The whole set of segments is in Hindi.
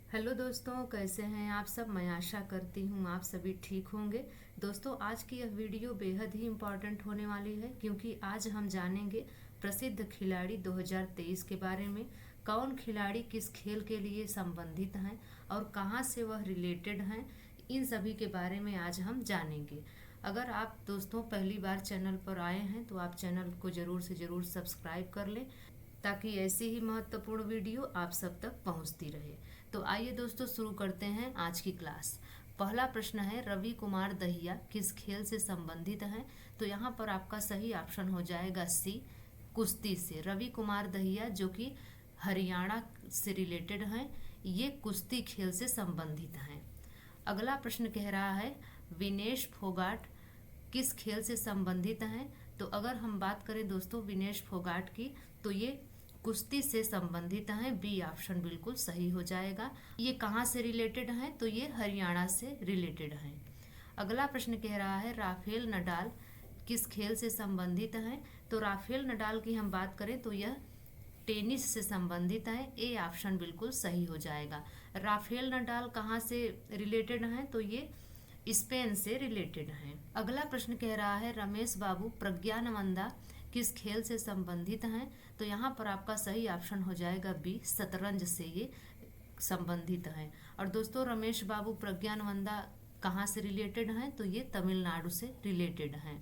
हेलो दोस्तों, कैसे हैं आप सब। मैं आशा करती हूँ आप सभी ठीक होंगे। दोस्तों, आज की यह वीडियो बेहद ही इम्पॉर्टेंट होने वाली है क्योंकि आज हम जानेंगे प्रसिद्ध खिलाड़ी 2023 के बारे में। कौन खिलाड़ी किस खेल के लिए संबंधित हैं और कहाँ से वह रिलेटेड हैं, इन सभी के बारे में आज हम जानेंगे। अगर आप दोस्तों पहली बार चैनल पर आए हैं तो आप चैनल को ज़रूर से ज़रूर सब्सक्राइब कर लें ताकि ऐसी ही महत्वपूर्ण वीडियो आप सब तक पहुंचती रहे। तो आइए दोस्तों, शुरू करते हैं आज की क्लास। पहला प्रश्न है, रवि कुमार दहिया किस खेल से संबंधित हैं। तो यहाँ पर आपका सही ऑप्शन हो जाएगा सी, कुश्ती से। रवि कुमार दहिया जो कि हरियाणा से रिलेटेड हैं, ये कुश्ती खेल से संबंधित हैं। अगला प्रश्न कह रहा है, विनेश फोगाट किस खेल से संबंधित हैं। तो अगर हम बात करें दोस्तों विनेश फोगाट की, तो ये कुश्ती से संबंधित हैं। बी ऑप्शन बिल्कुल सही हो जाएगा। ये कहाँ से रिलेटेड हैं, तो ये हरियाणा से रिलेटेड हैं। अगला प्रश्न कह रहा है, राफेल नडाल किस खेल से संबंधित हैं। तो राफेल नडाल की हम बात करें तो यह टेनिस से संबंधित है। ए ऑप्शन बिल्कुल सही हो जाएगा। राफेल नडाल कहाँ से रिलेटेड हैं, तो ये स्पेन से रिलेटेड हैं। अगला प्रश्न कह रहा है, रमेश बाबू प्रज्ञानवंदा किस खेल से संबंधित हैं। तो यहाँ पर आपका सही ऑप्शन हो जाएगा बी, शतरंज से ये संबंधित हैं। और दोस्तों रमेश बाबू प्रज्ञानवंदा कहाँ से रिलेटेड हैं, तो ये तमिलनाडु से रिलेटेड हैं।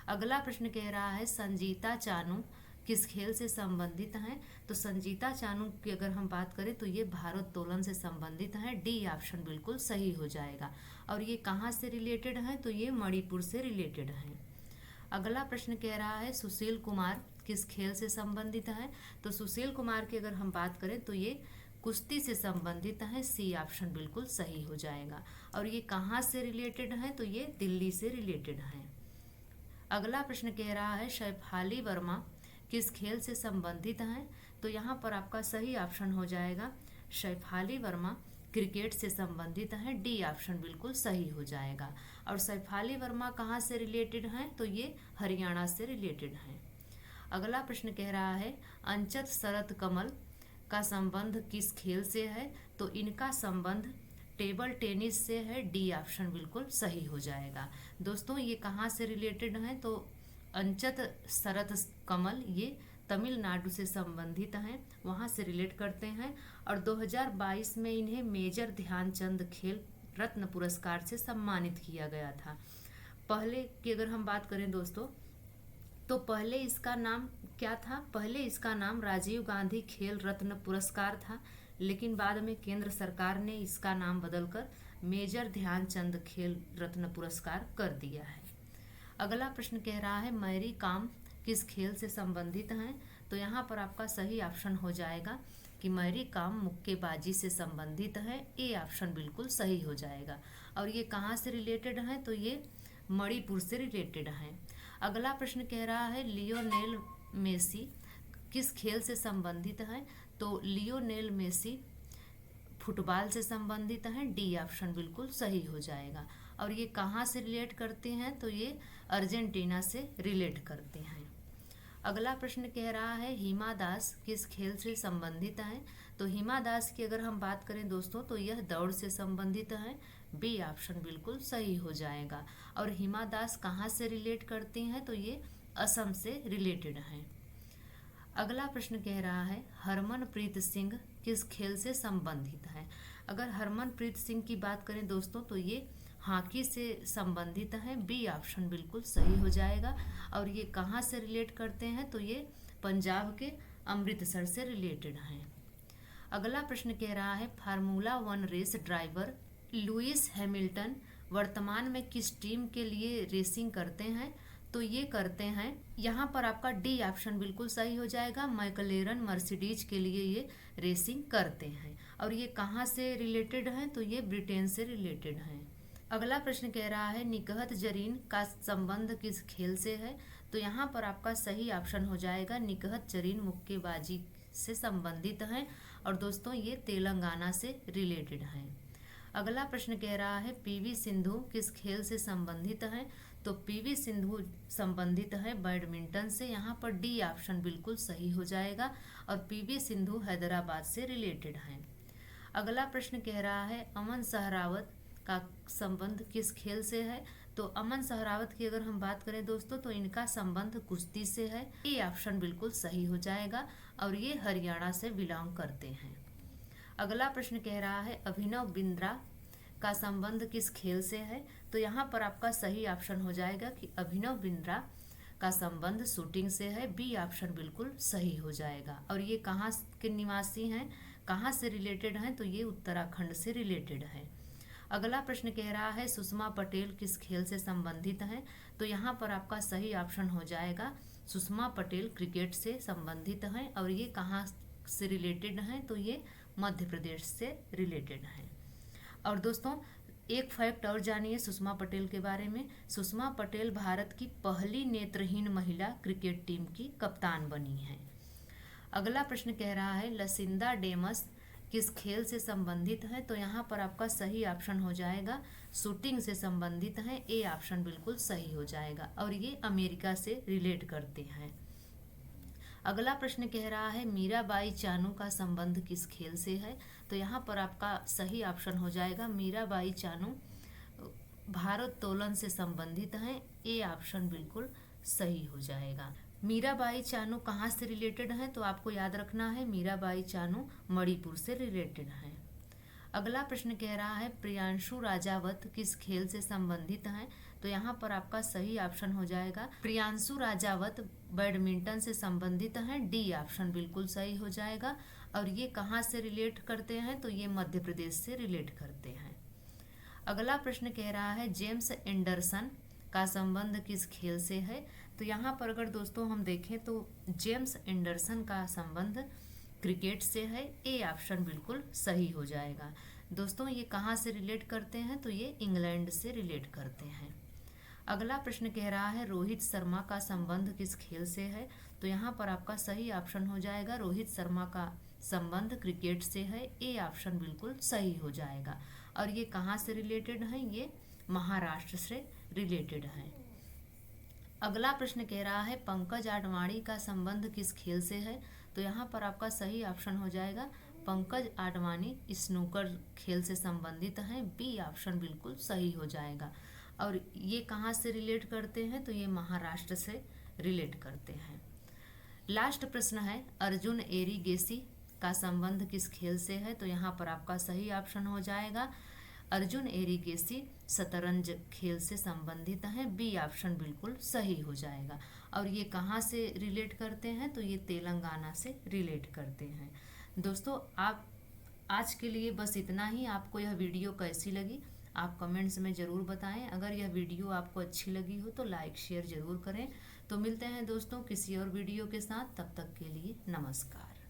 अगला प्रश्न कह रहा है, संजीता चानू किस खेल से संबंधित हैं। तो संजीता चानू की अगर हम बात करें तो ये भारोत्तोलन से संबंधित हैं। डी ऑप्शन बिल्कुल सही हो जाएगा। और ये कहाँ से रिलेटेड हैं, तो ये मणिपुर से रिलेटेड हैं। अगला प्रश्न कह रहा है, सुशील कुमार किस खेल से संबंधित हैं। तो सुशील कुमार की अगर हम बात करें तो ये कुश्ती से संबंधित हैं। सी ऑप्शन बिल्कुल सही हो जाएगा। और ये कहाँ से रिलेटेड हैं, तो ये दिल्ली से रिलेटेड हैं। अगला प्रश्न कह रहा है, शैफाली वर्मा किस खेल से संबंधित हैं। तो यहाँ पर आपका सही ऑप्शन हो जाएगा शैफाली वर्मा क्रिकेट से संबंधित हैं। डी ऑप्शन बिल्कुल सही हो जाएगा। और शैफाली वर्मा कहाँ से रिलेटेड हैं, तो ये हरियाणा से रिलेटेड हैं। अगला प्रश्न कह रहा है, अंचत शरत कमल का संबंध किस खेल से है। तो इनका संबंध टेबल टेनिस से है। डी ऑप्शन बिल्कुल सही हो जाएगा। दोस्तों ये कहाँ से रिलेटेड हैं, तो अंचत शरत कमल ये तमिलनाडु से संबंधित हैं, वहाँ से रिलेट करते हैं। और 2022 में इन्हें मेजर ध्यानचंद खेल रत्न पुरस्कार से सम्मानित किया गया था। पहले की अगर हम बात करें दोस्तों, तो पहले इसका नाम क्या था। पहले इसका नाम राजीव गांधी खेल रत्न पुरस्कार था, लेकिन बाद में केंद्र सरकार ने इसका नाम बदलकर मेजर ध्यानचंद खेल रत्न पुरस्कार कर दिया है। अगला प्रश्न कह रहा है, मैरी कॉम किस खेल से संबंधित हैं। तो यहाँ पर आपका सही ऑप्शन हो जाएगा कि मैरी कॉम मुक्केबाजी से संबंधित है। ए ऑप्शन बिल्कुल सही हो जाएगा। और ये कहाँ से रिलेटेड हैं, तो ये मणिपुर से रिलेटेड हैं। अगला प्रश्न कह रहा है, लियोनेल मेसी किस खेल से संबंधित हैं। तो लियोनेल मेसी फुटबॉल से संबंधित हैं। डी ऑप्शन बिल्कुल सही हो जाएगा। और ये कहाँ से रिलेट करते हैं, तो ये अर्जेंटीना से रिलेट करते हैं। अगला प्रश्न कह रहा है, हिमा दास किस खेल से संबंधित हैं। तो हिमा दास की अगर हम बात करें दोस्तों, तो यह दौड़ से संबंधित है। बी ऑप्शन बिल्कुल सही हो जाएगा। और हिमा दास कहाँ से रिलेट करती हैं, तो ये असम से रिलेटेड हैं। अगला प्रश्न कह रहा है, हरमनप्रीत सिंह किस खेल से संबंधित है। अगर हरमनप्रीत सिंह की बात करें दोस्तों, तो ये हॉकी से संबंधित है। बी ऑप्शन बिल्कुल सही हो जाएगा। और ये कहाँ से रिलेट करते हैं, तो ये पंजाब के अमृतसर से रिलेटेड हैं। अगला प्रश्न कह रहा है, formula 1 race driver Lewis Hamilton वर्तमान में किस टीम के लिए रेसिंग करते हैं। तो ये करते हैं, यहाँ पर आपका डी ऑप्शन बिल्कुल सही हो जाएगा। मैकलेरन मर्सिडीज के लिए ये रेसिंग करते हैं। और ये कहाँ से रिलेटेड हैं, तो ये ब्रिटेन से रिलेटेड हैं। अगला प्रश्न कह रहा है, निकहत जरीन का संबंध किस खेल से है। तो यहाँ पर आपका सही ऑप्शन हो जाएगा, निकहत जरीन मुक्केबाजी से संबंधित हैं। और दोस्तों ये तेलंगाना से रिलेटेड हैं। अगला प्रश्न कह रहा है, पीवी सिंधु किस खेल से संबंधित हैं। तो पीवी सिंधु संबंधित है बैडमिंटन से। यहाँ पर डी ऑप्शन बिल्कुल सही हो जाएगा। और पीवी सिंधु हैदराबाद से रिलेटेड हैं। अगला प्रश्न कह रहा है अमन सहरावत का संबंध किस खेल से है। तो अमन सहरावत की अगर हम बात करें दोस्तों तो इनका संबंध कुश्ती से है। ये ऑप्शन बिल्कुल सही हो जाएगा और ये हरियाणा से बिलोंग करते हैं। अगला प्रश्न कह रहा है अभिनव बिंद्रा का संबंध किस खेल से है। तो यहाँ पर आपका सही ऑप्शन हो जाएगा कि अभिनव बिंद्रा का संबंध शूटिंग से है। बी ऑप्शन बिल्कुल सही हो जाएगा। और ये कहाँ के निवासी हैं, कहाँ से रिलेटेड हैं, तो ये उत्तराखंड से रिलेटेड है। अगला प्रश्न कह रहा है सुषमा पटेल किस खेल से संबंधित हैं। तो यहाँ पर आपका सही ऑप्शन हो जाएगा सुषमा पटेल क्रिकेट से संबंधित हैं। और ये कहाँ से रिलेटेड हैं, तो ये मध्य प्रदेश से रिलेटेड हैं। और दोस्तों एक फैक्ट और जानिए सुषमा पटेल के बारे में। सुषमा पटेल भारत की पहली नेत्रहीन महिला क्रिकेट टीम की कप्तान बनी हैं। अगला प्रश्न कह रहा है लसिंदा डेमस किस खेल से संबंधित है। तो यहाँ पर आपका सही ऑप्शन हो जाएगा शूटिंग से संबंधित है। ए ऑप्शन बिल्कुल सही हो जाएगा और ये अमेरिका से रिलेट करते हैं। अगला प्रश्न कह रहा है मीराबाई चानू का संबंध किस खेल से है। तो यहाँ पर आपका सही ऑप्शन हो जाएगा मीराबाई चानू भारोत्तोलन से संबंधित हैं। ए ऑप्शन बिल्कुल सही हो जाएगा। मीराबाई चानू कहाँ से रिलेटेड हैं, तो आपको याद रखना है मीराबाई चानू मणिपुर से रिलेटेड हैं। अगला प्रश्न कह रहा है प्रियांशु राजावत किस खेल से संबंधित हैं। तो यहाँ पर आपका सही ऑप्शन हो जाएगा प्रियांशु राजावत बैडमिंटन से संबंधित हैं। डी ऑप्शन बिल्कुल सही हो जाएगा। और ये कहाँ से रिलेट करते हैं, तो ये मध्य प्रदेश से रिलेट करते हैं। अगला प्रश्न कह रहा है जेम्स एंडरसन का संबंध किस खेल से है। तो यहाँ पर अगर दोस्तों हम देखें तो जेम्स एंडरसन का संबंध क्रिकेट से है। ए ऑप्शन बिल्कुल सही हो जाएगा। दोस्तों ये कहाँ से रिलेट करते हैं, तो ये इंग्लैंड से रिलेट करते हैं। अगला प्रश्न कह रहा है रोहित शर्मा का संबंध किस खेल से है। तो यहाँ पर आपका सही ऑप्शन हो जाएगा रोहित शर्मा का संबंध क्रिकेट से है। ए ऑप्शन बिल्कुल सही हो जाएगा। और ये कहाँ से रिलेटेड हैं, ये महाराष्ट्र से रिलेटेड हैं। अगला प्रश्न कह रहा है पंकज आडवाणी का संबंध किस खेल से है। तो यहाँ पर आपका सही ऑप्शन हो जाएगा पंकज आडवाणी स्नूकर खेल से संबंधित हैं। बी ऑप्शन बिल्कुल सही हो जाएगा। और ये कहाँ से रिलेट करते हैं, तो ये महाराष्ट्र से रिलेट करते हैं। लास्ट प्रश्न है अर्जुन एरिगेसी का संबंध किस खेल से है। तो यहाँ पर आपका सही ऑप्शन हो जाएगा अर्जुन एरिगेसी शतरंज खेल से संबंधित हैं। बी ऑप्शन बिल्कुल सही हो जाएगा। और ये कहाँ से रिलेट करते हैं, तो ये तेलंगाना से रिलेट करते हैं। दोस्तों आप आज के लिए बस इतना ही। आपको यह वीडियो कैसी लगी आप कमेंट्स में ज़रूर बताएं। अगर यह वीडियो आपको अच्छी लगी हो तो लाइक शेयर ज़रूर करें। तो मिलते हैं दोस्तों किसी और वीडियो के साथ, तब तक के लिए नमस्कार।